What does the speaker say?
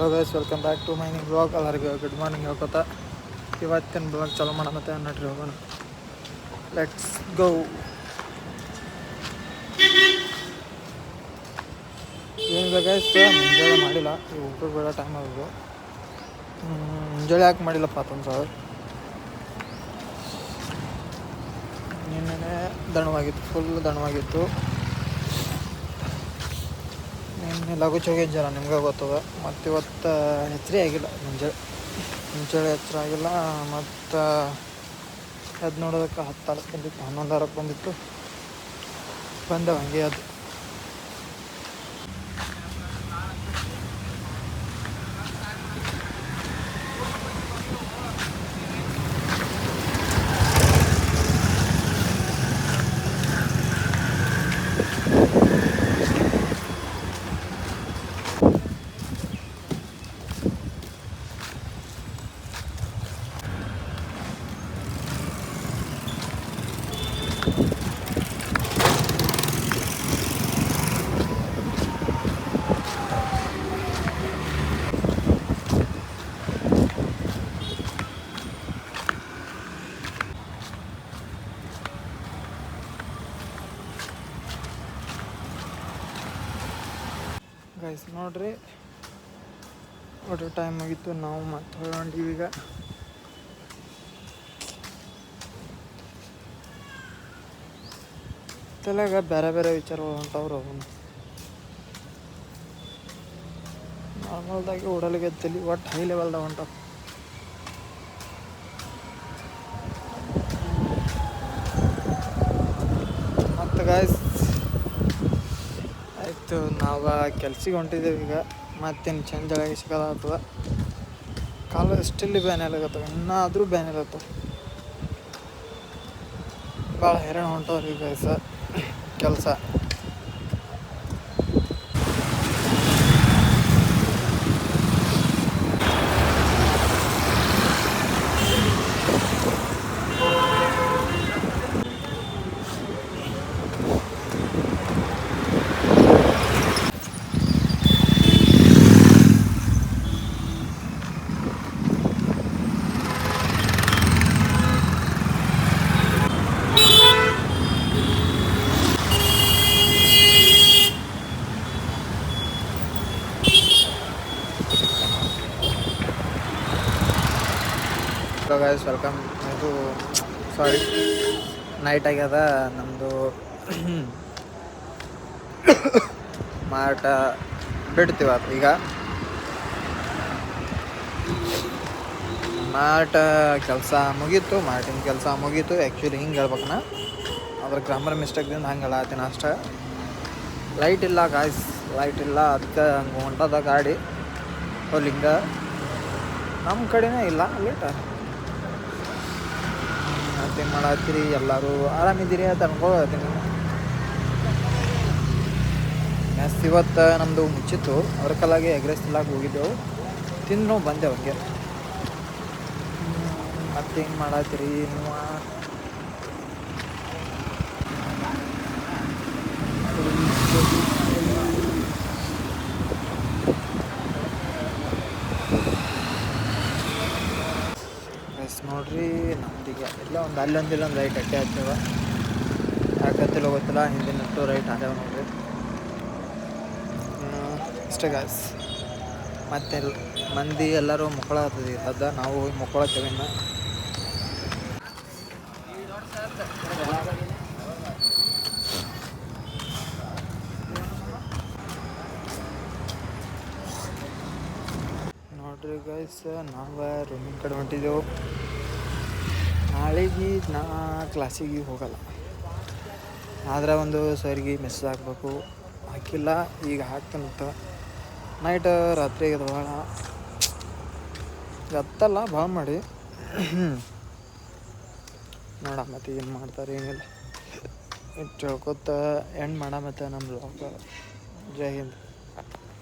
Hello guys, welcome back to mining blog. ಎಲ್ಲರಿಗೂ good morning ಹೇಳ್ಕೊತಾ ಇವತ್ತಿನ ಬ್ಲಾಗ್ ಚಾಲೂ ಮಾಡೋಣ ಮತ್ತೆ ನಡ್ರಿ ಹೋಗೋಣ. Let's go. ಏನಿಲ್ಲ ಗೈಸ್, ಮುಂಜಾನೆ ಮಾಡಿಲ್ಲ, ಈ ಊಟಕ್ಕೆ ಬೇಡ ಟೈಮ್ ಆಗೋದು. ಮುಂಜಾನೆ ಯಾಕೆ ಮಾಡಿಲ್ಲಪ್ಪ ಅಂತಂದ್ರೆ ನಿನ್ನೆ ದಣವಾಗಿತ್ತು, ಫುಲ್ ದಣವಾಗಿತ್ತು. ನಿನ್ನೆ ಲಘು ಚೋಗಿ ಜನ ನಿಮ್ಗೆ ಗೊತ್ತದ. ಮತ್ತು ಇವತ್ತು ಹೆಸರೇ ಆಗಿಲ್ಲ. ಮುಂಚೆ ಹೆಸರು ಆಗಿಲ್ಲ. ಮತ್ತು ಅದು ನೋಡೋದಕ್ಕೆ 10 ಬಂದಿತ್ತು, 11 ಬಂದಿತ್ತು. ಬಂದವು ಹಂಗೆ. ಅದು ಗೈಸ್ ನೋಡ್ರಿ, ಒಟ್ಟು ಟೈಮ್ ಆಗಿತ್ತು. ನಾವು ಮತ್ತೆ ಹೊರಗೊಂಡಿವಿ. ಈಗ ತಲೆಗ ಬೇರೆ ಬೇರೆ ವಿಚಾರಗಳು ಹೊಂಟವ್ರು. ನಾರ್ಮಲ್ದಾಗಿ ಓಡಲಿಗೆ ತಲೆ ಒಟ್ಟು ಹೈ ಲೆವೆಲ್ದಾಗ ಹೊಂಟವು. ಮತ್ತು ಗೈಸ್ ಆಯಿತು, ನಾವು ಕೆಲ್ಸಕ್ಕೆ ಹೊಂಟಿದ್ದೇವೆ. ಈಗ ಮತ್ತೇನು ಚೇಂಜ್ ಆಗಿ ಸಿಗೋದಾಗ್ತದೆ. ಕಾಲ ಸ್ಟಿಲ್ ಬ್ಯಾನ್ ಆಗತ್ತವೆ, ಇನ್ನಾದರೂ ಬ್ಯಾನ್ ಇರತ್ತವೆ. ಭಾಳ ಹೈರಾಣ ಹೊಂಟವ್ರಿ ಗೈಸ ಕೆಲಸ. Guys welcome. ಇದು ಸಾರಿ, ನೈಟ್ ಆಗ್ಯದ. ನಮ್ಮದು ಮಾಟ ಬಿಡ್ತೀವ. ಈಗ ಮಾಟ ಕೆಲಸ ಮುಗೀತು, ಮಾಟಿನ ಕೆಲಸ ಮುಗೀತು. ಆ್ಯಕ್ಚುಲಿ ಹಿಂಗೆ ಹೇಳ್ಬೇಕನ, ಅದ್ರ ಗ್ರಾಮರ್ ಮಿಸ್ಟೇಕ್ದಿಂದ ಹಂಗೆ ಹೇಳತ್ತೀನಿ ಅಷ್ಟೇ. ಲೈಟ್ ಇಲ್ಲ ಗಾಯ್ಸ್, ಲೈಟ್ ಇಲ್ಲ. ಅದಕ್ಕೆ ಹಂಗೆ ಹೊಂಟದ ಗಾಡಿ ಹೊಲಿಂಗ. ನಮ್ಮ ಕಡೆನೇ ಇಲ್ಲ ಲೈಟ್. ಮತ್ತೇನು ಮಾಡತ್ತೀರಿ? ಎಲ್ಲರೂ ಆರಾಮಿದ್ದೀರಿ ಅಂತ ಅನ್ಕೊಳ್ತೀನಿ. ಮೆಸ್ ಇವತ್ತು ನಮ್ಮದು ಮುಚ್ಚಿತ್ತು, ಅದ್ರ ಕಲಾಗಿ ಎಗ್ ರೈಸ್ ತಿನ್ನಕ್ಕೆ ಹೋಗಿದ್ದೆವು. ತಿಂದು ಬಂದೆವು ಹಂಗೆ. ಮತ್ತೆ ಹೆಂಗೆ ಮಾಡತ್ತೀರಿ ನೀವು? ನೋಡ್ರಿ, ನಮ್ದೀಗ ಇಲ್ಲ ಒಂದು ಅಲ್ಲೊಂದಿಲ್ಲ ಒಂದು ರೈಟ್ ಅಡ್ಡೆ ಆಗ್ತೇವೆ. ಯಾಕಂತಿಲ್ಲ ಗೊತ್ತಿಲ್ಲ, ಹಿಂದಿನಟ್ಟು ರೈಟ್ ಆಗ್ಯಾವ ನೋಡ್ರಿ. ಇಷ್ಟೇ ಗಾಯ್ಸ್. ಮತ್ತೆ ಮಂದಿ ಎಲ್ಲರೂ ಮುಕ್ಕೊಳತ್ತದ. ಅದ ನಾವು ಹೋಗಿ ಮುಕ್ಕೊಳತ್ತೇವೆ. ಇನ್ನು ನೋಡ್ರಿ ಗೈಸ್, ನಾವು ರೂಮಿನ ಕಡೆ ಹೊಂಟಿದ್ದೆವು. ನಾಳೆಗೆ ನಾ ಕ್ಲಾಸಿಗೆ ಹೋಗಲ್ಲ, ಆದರೆ ಒಂದು ಸರ್ಗೆ ಮೆಸೇಜ್ ಹಾಕಬೇಕು. ಹಾಕಿಲ್ಲ, ಈಗ ಹಾಕ್ತೇನಂತ. ನೈಟ್ ರಾತ್ರಿ ಆಗ್ಯದ ಭಾಳ. ಗೊತ್ತಲ್ಲ ಭಾಳ ಮಾಡಿ ನೋಡ ಮತ್ತೆ ಏನು ಮಾಡ್ತಾರೆ ಏನಿಲ್ಲ. ಇಟ್ಟು ಹೇಳ್ಕೊತ ಎಂಡ್ ಮಾಡ ಮತ್ತೆ ನಮ್ಮ ಬ್ಲಾಗ್. ಜೈ ಹಿಂದ್.